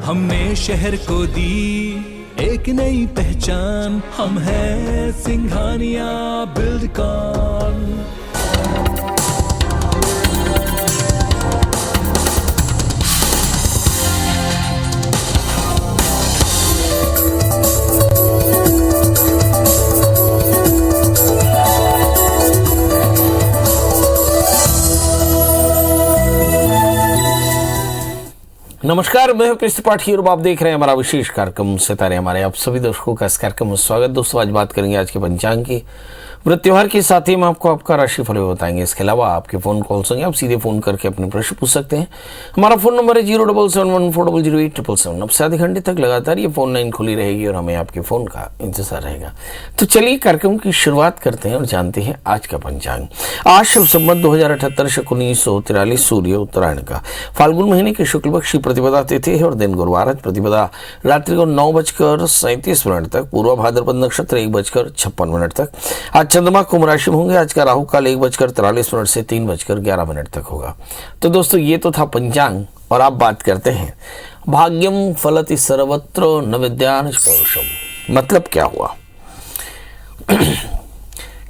हमने शहर को दी एक नई पहचान, हम हैं सिंघानिया बिल्डकॉन। नमस्कार, मैं पृथ्वी त्रिपाठी और आप देख रहे हैं हमारा विशेष कार्यक्रम सितारे हमारे। आप सभी दर्शकों का इस कार्यक्रम में स्वागत। दोस्तों, आज बात करेंगे आज के पंचांग की, व्रत त्योहार के साथ ही हम आपको आपका राशिफल बताएंगे। इसके अलावा आपके फोन कॉल्स होंगे, आप सीधे फोन करके अपने प्रश्न पूछ सकते हैं। हमारा फोन नंबर है 07714008788। अब से आधे घंटे तक लगातार ये फोन लाइन खुली रहेगी और हमें आपके फोन का इंतजार रहेगा। तो चलिए कार्यक्रम की शुरुआत करते हैं और जानते हैं आज का पंचांग। आज शिव संवत 2078 शक 1943 सूर्य उत्तरायण का फाल्गुन महीने की शुक्ल पक्ष की प्रतिपदा तिथि है और दिन गुरुवार। प्रतिपदा रात्रि को 9:37 तक, पूर्व भाद्रपद नक्षत्र 1:56 तक। आज चंद्रमा कुंभ राशि में होंगे। आज का राहु काल 1:43 से 3:11 तक होगा। तो दोस्तों, ये तो था पंचांग और आप बात करते हैं भाग्यम फलति सर्वत्र न विद्यान पौरुषम। मतलब क्या हुआ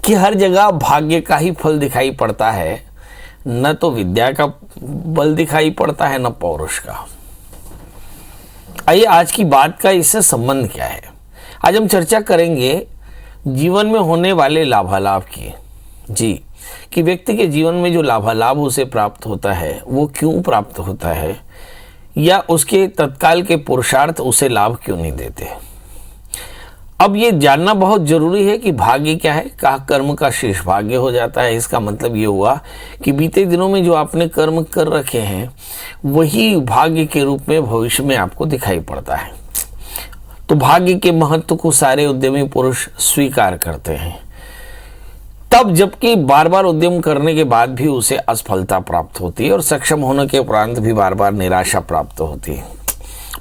कि हर जगह भाग्य का ही फल दिखाई पड़ता है, न तो विद्या का बल दिखाई पड़ता है न पौरुष का। आइए आज की बात का इससे संबंध क्या है, आज हम चर्चा करेंगे जीवन में होने वाले लाभालाभ की। जी, कि व्यक्ति के जीवन में जो लाभालाभ उसे प्राप्त होता है वो क्यों प्राप्त होता है, या उसके तत्काल के पुरुषार्थ उसे लाभ क्यों नहीं देते। अब ये जानना बहुत जरूरी है कि भाग्य क्या है। कहा कर्म का शेष भाग्य हो जाता है। इसका मतलब ये हुआ कि बीते दिनों में जो आपने कर्म कर रखे हैं वही भाग्य के रूप में भविष्य में आपको दिखाई पड़ता है। तो भाग्य के महत्व को सारे उद्यमी पुरुष स्वीकार करते हैं, तब जबकि बार बार उद्यम करने के बाद भी उसे असफलता प्राप्त होती है और सक्षम होने के उपरांत भी बार बार निराशा प्राप्त होती है।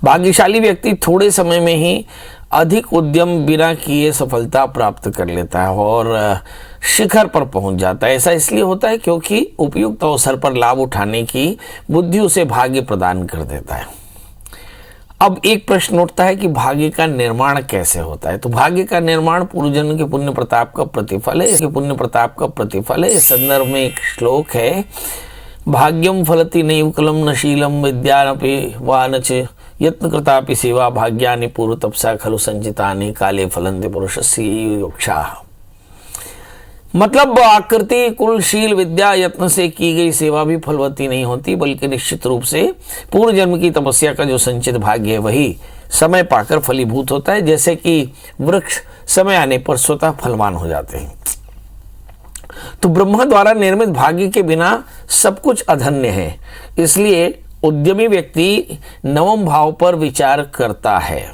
भाग्यशाली व्यक्ति थोड़े समय में ही अधिक उद्यम बिना किए सफलता प्राप्त कर लेता है और शिखर पर पहुंच जाता है। ऐसा इसलिए होता है क्योंकि उपयुक्त अवसर पर लाभ उठाने की बुद्धि उसे भाग्य प्रदान कर देता है। अब एक प्रश्न उठता है कि भाग्य का निर्माण कैसे होता है। तो भाग्य का निर्माण पूर्वजन्म के पुण्य प्रताप का प्रतिफल है। इसके पुण्य प्रताप का प्रतिफल है। इस संदर्भ में एक श्लोक है, भाग्यम फलति नैव कलम न शीलम विद्यानपि वानच यत्न कृतापि सेवा भाग्यानि पूर्व तपसा खलु संचितानि काले फलन्ति पुरुषस्य योक्षाः। मतलब आकृति कुलशील विद्या यत्न से की गई सेवा भी फलवती नहीं होती, बल्कि निश्चित रूप से पूर्व जन्म की तपस्या का जो संचित भाग्य है वही समय पाकर फलीभूत होता है। जैसे कि वृक्ष समय आने पर स्वतः फलवान हो जाते हैं। तो ब्रह्मा द्वारा निर्मित भाग्य के बिना सब कुछ अधन्य है। इसलिए उद्यमी व्यक्ति नवम भाव पर विचार करता है।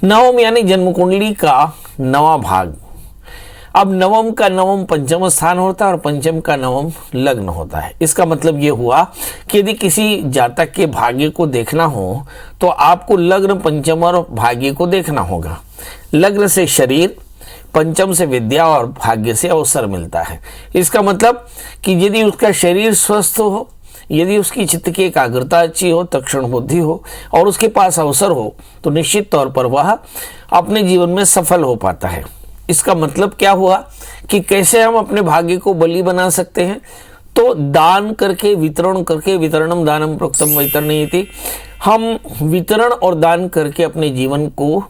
नवम यानी जन्म कुंडली का नवा भाग। अब नवम का नवम पंचम स्थान होता है और पंचम का नवम लग्न होता है। इसका मतलब ये हुआ कि यदि किसी जातक के भाग्य को देखना हो तो आपको लग्न, पंचम और भाग्य को देखना होगा। लग्न से शरीर, पंचम से विद्या और भाग्य से अवसर मिलता है। इसका मतलब कि यदि उसका शरीर स्वस्थ हो, यदि उसकी चित्त की एकाग्रता अच्छी हो, तक्षण बुद्धि हो और उसके पास अवसर हो तो निश्चित तौर पर वह अपने जीवन में सफल हो पाता है। इसका मतलब क्या हुआ कि कैसे हम अपने भाग्य को बली बना सकते हैं। तो दान करके, वितरण करके, वितरणम दानम प्रोक्तम वैतरणीति, हम वितरण और दान करके अपने जीवन को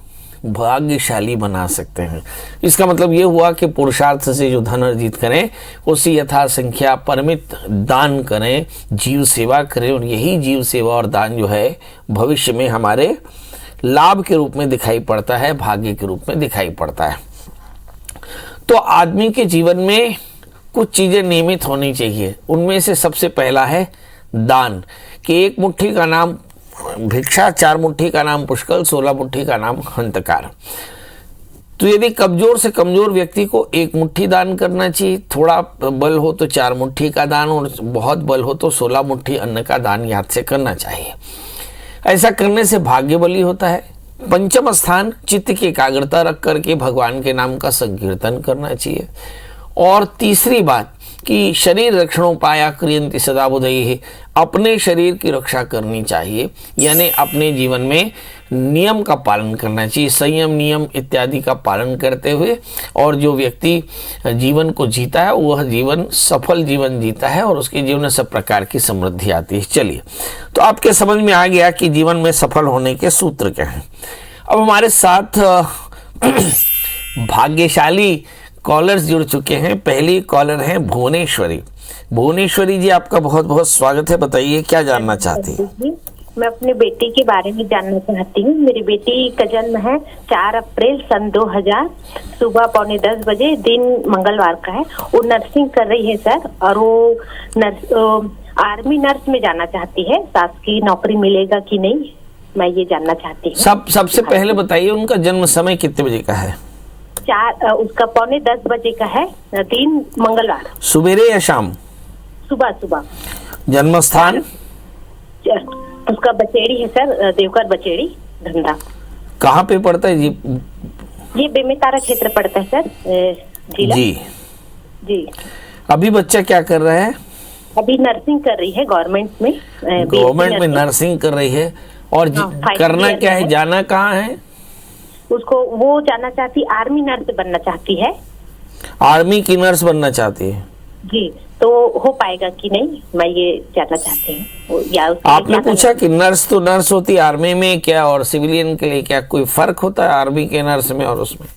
भाग्यशाली बना सकते हैं। इसका मतलब ये हुआ कि पुरुषार्थ से जो धन अर्जित करें उसी यथा संख्या परिमित दान करें, जीव सेवा करें और यही जीव सेवा और दान जो है भविष्य में हमारे लाभ के रूप में दिखाई पड़ता है, भाग्य के रूप में दिखाई पड़ता है। तो आदमी के जीवन में कुछ चीजें नियमित होनी चाहिए। उनमें से सबसे पहला है दान, कि एक मुट्ठी का नाम भिक्षा, 4 मुट्ठी का नाम पुष्कल, 16 मुट्ठी का नाम हंतकार। तो यदि कमजोर से कमजोर व्यक्ति को 1 मुट्ठी दान करना चाहिए, थोड़ा बल हो तो 4 मुट्ठी का दान और बहुत बल हो तो 16 मुट्ठी अन्न का दान याद से करना चाहिए। ऐसा करने से भाग्य बली होता है। पंचम स्थान चित्त की एकाग्रता रख करके भगवान के नाम का संकीर्तन करना चाहिए। और तीसरी बात कि शरीर रक्षणोपाया क्रियन्ति सदा बुधैः, अपने शरीर की रक्षा करनी चाहिए, यानी अपने जीवन में नियम का पालन करना चाहिए, संयम नियम इत्यादि का पालन करते हुए। और जो व्यक्ति जीवन को जीता है वह जीवन सफल जीवन जीता है और उसके जीवन में सब प्रकार की समृद्धि आती है। चलिए, तो आपके समझ में आ गया कि जीवन में सफल होने के सूत्र क्या हैं। अब हमारे साथ भाग्यशाली कॉलर्स जुड़ चुके हैं। पहली कॉलर हैं भुवनेश्वरी। भुवनेश्वरी जी, आपका बहुत बहुत स्वागत है। बताइए क्या जानना चाहती हैं? मैं अपने बेटी के बारे में जानना चाहती हूँ। मेरी बेटी का जन्म है 4 अप्रैल सन 2000, सुबह 9:45 बजे, दिन मंगलवार का है। वो नर्सिंग कर रही है सर, और वो आर्मी नर्स में जाना चाहती है। सास की नौकरी मिलेगा कि नहीं, मैं ये जानना चाहती हूँ। सबसे पहले बताइए उनका जन्म समय कितने बजे का है? उसका 9:45 बजे का है, दिन मंगलवार। सुबेरे या शाम? सुबह। जन्म स्थान? उसका बचेड़ी है सर, देवकर बचेड़ी, धंधा। कहाँ पे पड़ता है जी? ये बेमेतारा क्षेत्र पड़ता है सर, जिला। जी। अभी बच्चा क्या कर रहा है? अभी नर्सिंग कर रही है गवर्नमेंट में। गवर्नमेंट में नर्सिंग कर रही है। और करना क्या है, जाना कहाँ है उसको? वो जाना चाहती, आर्मी नर्स बनना चाहती है। आर्मी की नर्स बनना चाहती है जी। तो हो पाएगा कि नहीं, मैं ये जानना चाहती हूँ। या आपने पूछा कि नर्स तो नर्स होती है, आर्मी में क्या और सिविलियन के लिए क्या कोई फर्क होता है आर्मी के नर्स में और उसमें?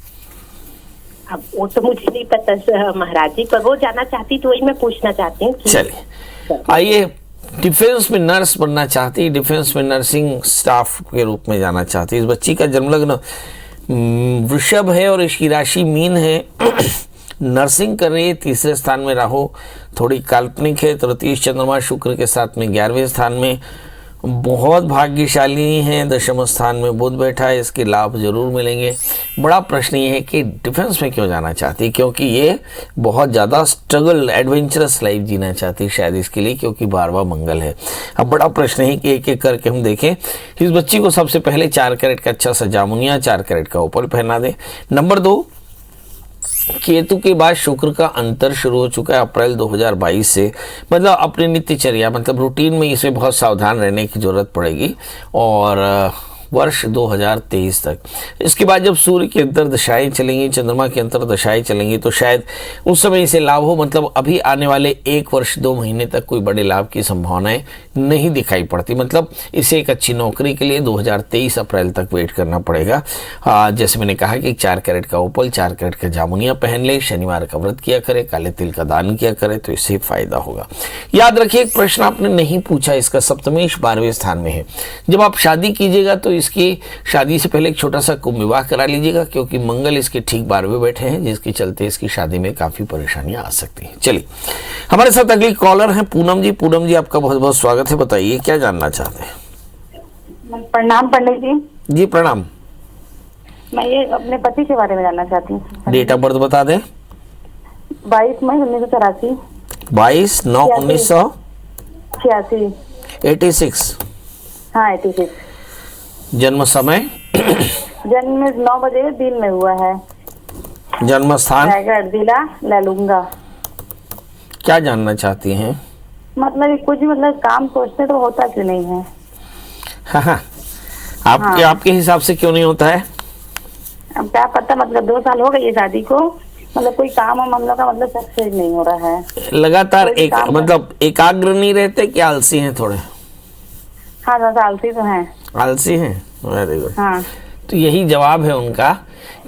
अब वो तो मुझे नहीं पता महाराज जी, पर वो जाना चाहती तो वही मैं पूछना चाहती हूँ। चलिए, आइए। डिफेंस में नर्स बनना चाहती है, डिफेंस में नर्सिंग स्टाफ के रूप में जाना चाहती है। इस बच्ची का जन्म लग्न वृषभ है और इसकी राशि मीन है। नर्सिंग कर रही है, तीसरे स्थान में राहु थोड़ी काल्पनिक है। तृतीय चंद्रमा शुक्र के साथ में 11वें स्थान में। बहुत भाग्यशाली हैं, दशम स्थान में बुध बैठा है, इसके लाभ जरूर मिलेंगे। बड़ा प्रश्न ये है कि डिफेंस में क्यों जाना चाहती है, क्योंकि ये बहुत ज़्यादा स्ट्रगल एडवेंचरस लाइफ जीना चाहती है शायद इसके लिए, क्योंकि 12वां मंगल है। अब बड़ा प्रश्न है कि एक एक करके हम देखें। इस बच्ची को सबसे पहले 4 कैरेट का अच्छा सा जामुनिया, 4 कैरेट का उपल पहना दें। नंबर 2, केतु के बाद शुक्र का अंतर शुरू हो चुका है अप्रैल 2022 से। मतलब अपनी नित्यचर्या, मतलब रूटीन में इसे बहुत सावधान रहने की जरूरत पड़ेगी। और वर्ष 2023 तक, इसके बाद जब सूर्य की अंतर्दशाएं चलेंगी, चंद्रमा की अंतर्दशाएं चलेंगी, तो शायद उस समय इसे लाभ हो। मतलब अभी आने वाले 1 वर्ष 2 महीने तक कोई बड़े लाभ की संभावनाएं नहीं दिखाई पड़ती। मतलब इसे एक अच्छी नौकरी के लिए 2023 अप्रैल तक वेट करना पड़ेगा। जैसे मैंने कहा कि 4 कैरेट का उपल, 4 कैरेट का जामुनिया पहन ले, शनिवार का व्रत किया करे, काले तिल का दान किया करे, तो इससे फायदा होगा। याद रखिए, एक प्रश्न आपने नहीं पूछा, इसका सप्तमेश 12वें स्थान में है। जब आप शादी कीजिएगा तो इसकी शादी से पहले एक छोटा सा कुंभ विवाह करा लीजिएगा, क्योंकि मंगल इसके ठीक 12वें बैठे हैं, जिसके चलते इसकी शादी में काफी परेशानियां आ सकती हैं। चलिए, हमारे साथ अगली कॉलर है पूनम जी। पूनम जी, आपका बहुत बहुत स्वागत है। बताइए क्या जानना चाहते हैं? प्रणाम पंडित जी। जी प्रणाम। मैं ये अपने पति के बारे में जानना चाहती हूँ। डेट ऑफ बर्थ बता दें। 22 मई 1984। 22/9/1986। 86। हाँ 86। जन्म समय? जन्म 9 बजे दिन में हुआ है। जन्म स्थान? रायगढ़ जिला लैलूंगा। क्या जानना चाहती हैं? मतलब कुछ भी, मतलब काम सोचते तो होता क्यों नहीं है? हाँ। आपके हिसाब से क्यों नहीं होता है? अब क्या पता, मतलब 2 साल हो गए ये शादी को, मतलब कोई काम हम लोग का मतलब सक्सेस नहीं हो रहा है। लगातार मतलब एकाग्र नहीं रहते कि आलसी हैं थोड़े? हाँ आलसी तो हैं। आलसी हैं, वेरी गुड। हाँ। तो यही जवाब है उनका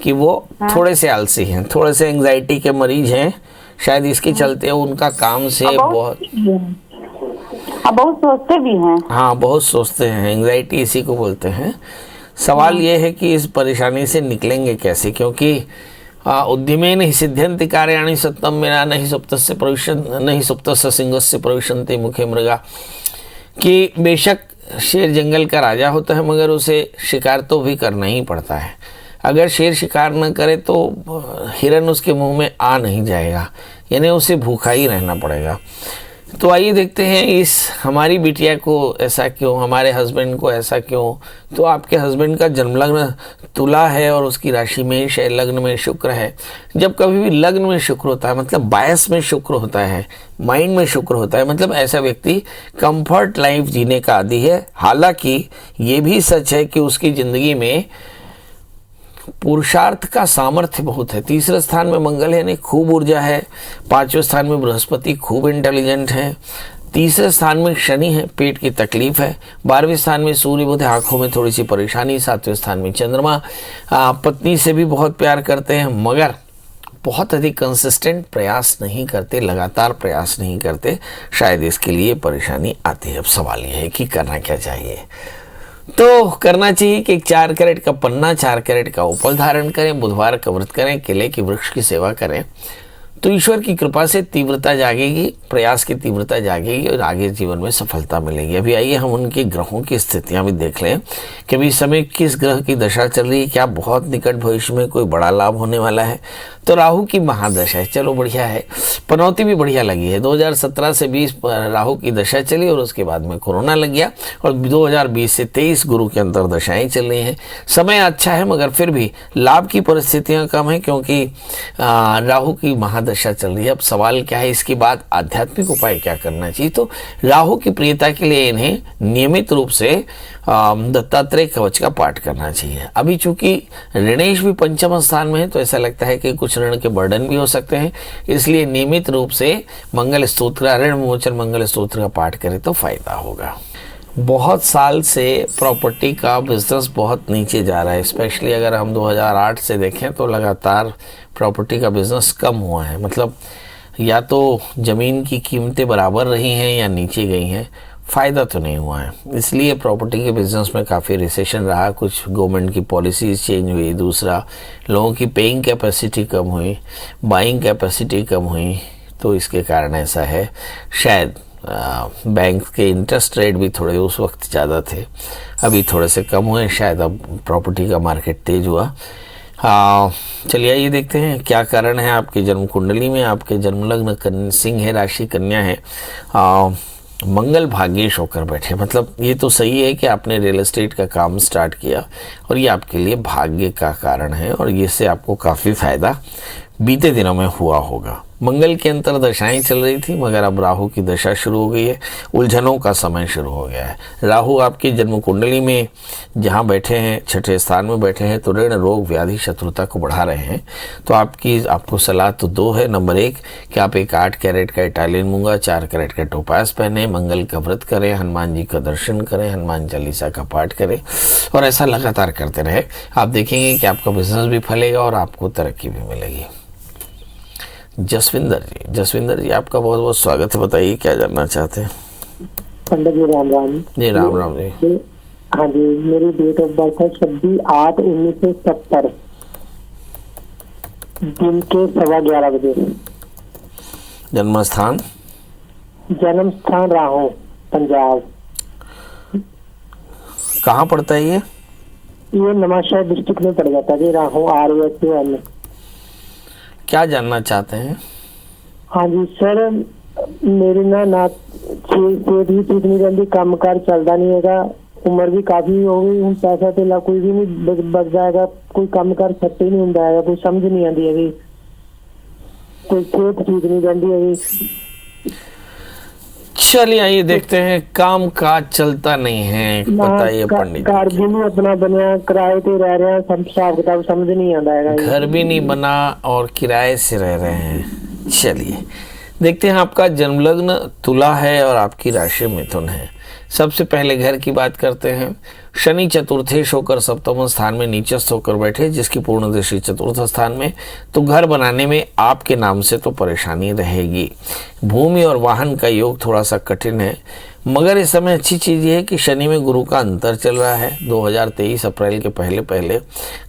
कि वो थोड़े से आलसी हैं, थोड़े से एंजाइटी के मरीज हैं। शायद इसके चलते उनका काम से बहुत सोचते भी हैं। हाँ, बहुत सोचते हैं। एंजाइटी इसी को बोलते हैं। सवाल ये है कि इस परेशानी से निकलेंगे कैसे, क्योंकि उद्यमेन हि सिद्ध्यन्ति कार्याणि सत्यम मेरा नहीं सुप्तस्य प्रविशन्ति, नहीं सुप्तस्य सिंहस्य प्रविशन्ति मुखे मृगा। कि बेशक शेर जंगल का राजा होता है, मगर उसे शिकार तो भी करना ही पड़ता है। अगर शेर शिकार न करे तो हिरन उसके मुंह में आ नहीं जाएगा, यानी उसे भूखा ही रहना पड़ेगा। तो आइए देखते हैं इस हमारी बिटिया को ऐसा क्यों, हमारे हस्बैंड को ऐसा क्यों। तो आपके हस्बैंड का जन्म लग्न तुला है और उसकी राशि मेष है, लग्न में शुक्र है। जब कभी भी लग्न में शुक्र होता है मतलब बायस में शुक्र होता है, माइंड में शुक्र होता है, मतलब ऐसा व्यक्ति कंफर्ट लाइफ जीने का आदी है। हालांकि ये भी सच है कि उसकी जिंदगी में पुरुषार्थ का सामर्थ्य बहुत है। तीसरे स्थान में मंगल है यानी खूब ऊर्जा है। पांचवें स्थान में बृहस्पति खूब इंटेलिजेंट है। तीसरे स्थान में शनि है, पेट की तकलीफ है। 12वें स्थान में सूर्य बुध है, आंखों में थोड़ी सी परेशानी। 7वें स्थान में चंद्रमा, पत्नी से भी बहुत प्यार करते हैं मगर बहुत अधिक कंसिस्टेंट प्रयास नहीं करते, लगातार प्रयास नहीं करते, शायद इसके लिए परेशानी आती है। अब सवाल यह है कि करना क्या चाहिए। तो करना चाहिए कि 4 कैरेट का पन्ना, 4 कैरेट का उपल धारण करें, बुधवार का व्रत करें, केले की वृक्ष की सेवा करें, तो ईश्वर की कृपा से तीव्रता जागेगी, प्रयास की तीव्रता जागेगी और आगे जीवन में सफलता मिलेगी। अभी आइए हम उनके ग्रहों की स्थितियां भी देख लें कि अभी इस समय किस ग्रह की दशा चल रही है, क्या बहुत निकट भविष्य में कोई बड़ा लाभ होने वाला है। तो राहु की महादशा है, चलो बढ़िया है, पनौती भी बढ़िया लगी है। 2017 से 20 राहु की दशा चली और उसके बाद में कोरोना लग गया और 2020 से 23 गुरु की अंतर्दशाएं चल रही हैं। समय अच्छा है मगर फिर भी लाभ की परिस्थितियां कम है क्योंकि राहु की महादशा चल रही है। अब सवाल क्या है, इसके बाद आध्यात्मिक उपाय क्या करना चाहिए। तो राहु की प्रियता के लिए इन्हें नियमित रूप से दत्तात्रेय कवच का पाठ करना चाहिए। अभी चूंकि ऋणेश भी पंचम स्थान में है तो ऐसा लगता है कि कुछ ऋण के बर्डन भी हो सकते हैं, इसलिए नियमित रूप से मंगल स्तोत्र, ऋण मोचन मंगल स्तोत्र का पाठ करें तो फायदा होगा। बहुत साल से प्रॉपर्टी का बिजनेस बहुत नीचे जा रहा है, स्पेशली अगर हम 2008 से देखें तो लगातार प्रॉपर्टी का बिजनेस कम हुआ है। मतलब या तो ज़मीन की कीमतें बराबर रही हैं या नीचे गई हैं, फ़ायदा तो नहीं हुआ है। इसलिए प्रॉपर्टी के बिजनेस में काफ़ी रिसेशन रहा, कुछ गवर्नमेंट की पॉलिसीज़ चेंज हुई, दूसरा लोगों की पेइंग कैपेसिटी कम हुई, बाइंग कैपेसिटी कम हुई, तो इसके कारण ऐसा है। शायद बैंक के इंटरेस्ट रेट भी थोड़े उस वक्त ज़्यादा थे, अभी थोड़े से कम हुए, शायद अब प्रॉपर्टी का मार्केट तेज हुआ। चलिए ये देखते हैं क्या कारण है आपकी जन्म कुंडली में। आपके जन्म लग्न सिंह है, राशि कन्या है, मंगल भाग्येश होकर बैठे, मतलब ये तो सही है कि आपने रियल एस्टेट का काम स्टार्ट किया और ये आपके लिए भाग्य का कारण है और इससे आपको काफ़ी फायदा बीते दिनों में हुआ होगा। मंगल की अंतर्दशाएं चल रही थी मगर अब राहु की दशा शुरू हो गई है, उलझनों का समय शुरू हो गया है। राहु आपकी जन्म कुंडली में जहां बैठे हैं, 6ठे स्थान में बैठे हैं, तो ऋण रोग व्याधि शत्रुता को बढ़ा रहे हैं। तो आपको सलाह तो 2 है। नंबर 1 कि आप एक 8 कैरेट का इटालियन मूंगा, 4 कैरेट का टोपास पहने, मंगल का व्रत करें, हनुमान जी का दर्शन करें, हनुमान चालीसा का पाठ करें और ऐसा लगातार करते रहे। आप देखेंगे कि आपका बिजनेस भी फलेगा और आपको तरक्की भी मिलेगी। जसविंदर जी आपका बहुत बहुत स्वागत है, बताइए क्या जानना चाहते हैं। पंडित जी राम राम जी। राम राम जी। हाँ जी, मेरी डेट ऑफ बर्थ है 26/8/1970 दिन के 11:15 बजे। जन्म स्थान राहू, पंजाब। कहाँ पड़ता है ये नवांशहर डिस्ट्रिक्ट में पड़ जाता है जी, राहू RAHUL। क्या जानना चाहते हैं। हाँ जी सर, मेरी ना सेहत भी ठीक नहीं रहती, काम कार चलता नहीं है, उम्र भी काफी हो गई, हूँ पैसा तो कोई भी नहीं बच जाएगा, कोई काम कार सत्ते ही नहीं होता है, कोई समझ नहीं आती है, कोई सेहत ठीक नहीं रहती है। चलिए आइए देखते हैं, काम काज चलता नहीं है, बताइए पंडित। घर भी नहीं अपना बना, किराए पे रह रहे हैं, सब हिसाब किताब समझ नहीं आता है। घर भी नहीं बना और किराए से रह रहे हैं। चलिए देखते हैं, आपका जन्म लग्न तुला है और आपकी राशि मिथुन है। सबसे पहले घर की बात करते हैं। शनि चतुर्थेश होकर सप्तम स्थान में नीचस्थ होकर बैठे, जिसकी पूर्ण दृष्टि चतुर्थ स्थान में, तो घर बनाने में आपके नाम से तो परेशानी रहेगी। भूमि और वाहन का योग थोड़ा सा कठिन है, मगर इस समय अच्छी चीज़ ये है कि शनि में गुरु का अंतर चल रहा है। 2023 अप्रैल के पहले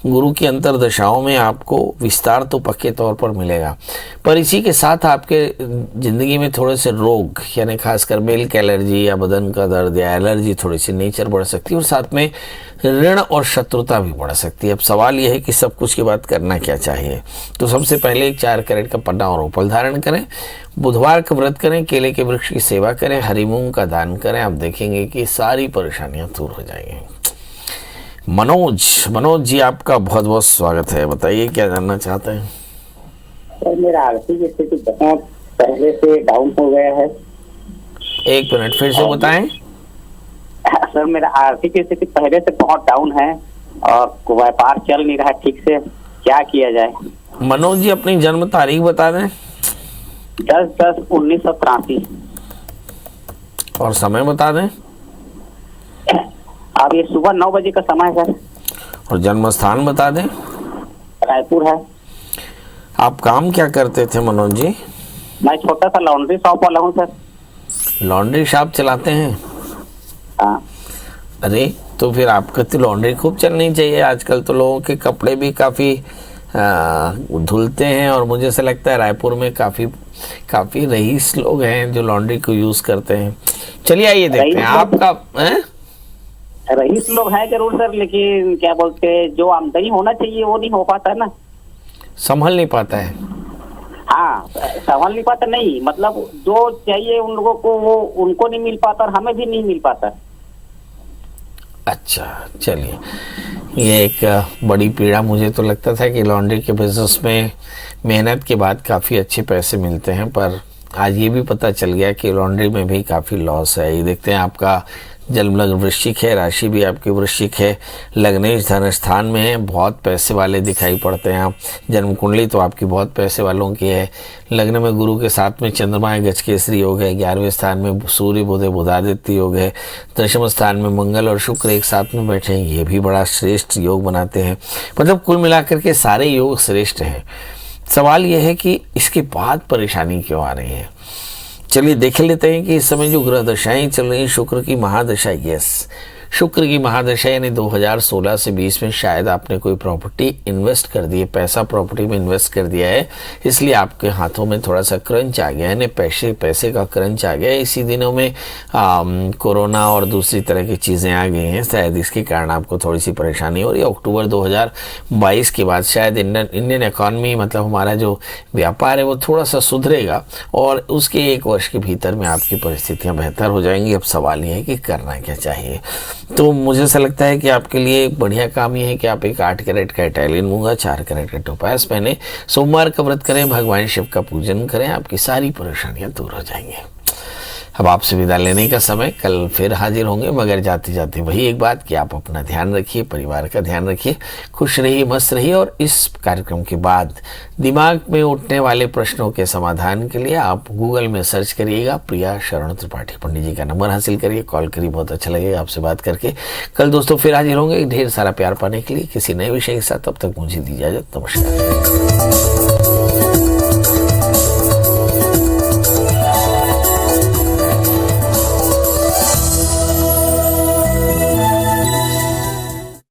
गुरु की अंतर दशाओं में आपको विस्तार तो पक्के तौर पर मिलेगा, पर इसी के साथ आपके ज़िंदगी में थोड़े से रोग, यानी खासकर मिल्क एलर्जी या बदन का दर्द या एलर्जी, थोड़ी सी नेचर बढ़ सकती है और साथ में ऋण और शत्रुता भी बढ़ सकती है। अब सवाल यह है कि सब कुछ की बात करना क्या चाहिए। तो सबसे पहले एक 4 कैरेट का पन्ना और उपल धारण करें, बुधवार का व्रत करें, केले के वृक्ष की सेवा करें, हरी मूंग का दान करें। आप देखेंगे कि सारी परेशानियां दूर हो जाएंगी। मनोज जी, आपका बहुत बहुत स्वागत है। बताइए क्या जानना चाहते हैं? सर, मेरा आर्थिक स्थिति बहुत पहले से डाउन हो गया है। एक मिनट फिर से बताएं। सर, मेरा आर्थिक स्थिति पहले से बहुत डाउन है और व्यापार चल नहीं रहा ठीक से, क्या किया जाए? मनोज जी, अपनी जन्म तारीख बता दें। 10/10/1983। और समय बता दें। अब ये सुबह 9 बजे का समय है सर। और जन्म स्थान बता दें। रायपुर है। आप काम क्या करते थे मनोज जी? मैं छोटा सा लॉन्ड्री शॉप वाला हूँ सर। लॉन्ड्री शॉप चलाते हैं? हाँ। अरे तो फिर आपका तो लॉन्ड्री खूब चलनी चाहिए। आजकल तो लोगों के कपड़े भी काफ़ी धुलते हैं और मुझे ऐसा लगता है रायपुर में काफ़ी रईस लोग हैं जो लॉन्ड्री को यूज़ करते हैं। चलिए आइए देखते हैं आपका। रईस लोग हैं जरूर सर, लेकिन क्या बोलते हैं, जो आमदनी होना चाहिए वो नहीं हो पाता ना। संभल नहीं पाता है। हाँ, संभल नहीं पाता नहीं, मतलब जो चाहिए उन लोगों को वो उनको नहीं मिल पाता और हमें भी नहीं मिल पाता। अच्छा, चलिए, ये एक बड़ी पीड़ा। मुझे तो लगता था कि लॉन्ड्री के बिजनेस में मेहनत के बाद काफ़ी अच्छे पैसे मिलते हैं, पर आज ये भी पता चल गया कि लॉन्ड्री में भी काफ़ी लॉस है। ये देखते हैं, आपका जन्म लग्न वृश्चिक है, राशि भी आपकी वृश्चिक है, लग्नेश धन स्थान में है, बहुत पैसे वाले दिखाई पड़ते हैं आप। जन्म कुंडली तो आपकी बहुत पैसे वालों की है। लग्न में गुरु के साथ में चंद्रमा गजकेसरी योग है, 11वें स्थान में सूर्य बुधादित्य योग है, 10वें स्थान में मंगल और शुक्र एक साथ में बैठे हैं, ये भी बड़ा श्रेष्ठ योग बनाते हैं। मतलब कुल मिलाकर के सारे योग श्रेष्ठ हैं। सवाल यह है कि इसके बाद परेशानी क्यों आ रही है। चलिए देख लेते हैं कि इस समय जो ग्रह दशाएं चल रही हैं, शुक्र की महादशा, शुक्र की महादशा यानी 2016 से 20 में शायद आपने कोई प्रॉपर्टी इन्वेस्ट कर दी है, पैसा प्रॉपर्टी में इन्वेस्ट कर दिया है, इसलिए आपके हाथों में थोड़ा सा क्रंच आ गया है, यानी पैसे का क्रंच आ गया है। इसी दिनों में कोरोना और दूसरी तरह की चीज़ें आ गई हैं, शायद इसके कारण आपको थोड़ी सी परेशानी हो रही है। अक्टूबर 2022 के बाद शायद इंडियन इकॉनमी, मतलब हमारा जो व्यापार है वो थोड़ा सा सुधरेगा और उसके 1 वर्ष के भीतर में आपकी परिस्थितियाँ बेहतर हो जाएंगी। अब सवाल ये है कि करना क्या चाहिए। तो मुझे ऐसा लगता है कि आपके लिए एक बढ़िया काम ये है कि आप एक 8 कैरेट का इटालियन मूंगा, 4 कैरेट का टोपाज पहने, सोमवार का व्रत करें, भगवान शिव का पूजन करें, आपकी सारी परेशानियां दूर हो जाएंगी। अब आपसे विदा लेने का समय, कल फिर हाजिर होंगे, मगर जाते जाते वही एक बात कि आप अपना ध्यान रखिए, परिवार का ध्यान रखिए, खुश रहिए, मस्त रहिए। और इस कार्यक्रम के बाद दिमाग में उठने वाले प्रश्नों के समाधान के लिए आप गूगल में सर्च करिएगा प्रिया शरण त्रिपाठी पंडित जी का नंबर हासिल करिए, कॉल करिए, बहुत अच्छा लगेगा आपसे बात करके। कल दोस्तों फिर हाजिर होंगे ढेर सारा प्यार पाने के लिए किसी नए विषय के साथ। तब तक मुझे दी इजाजत, नमस्कार।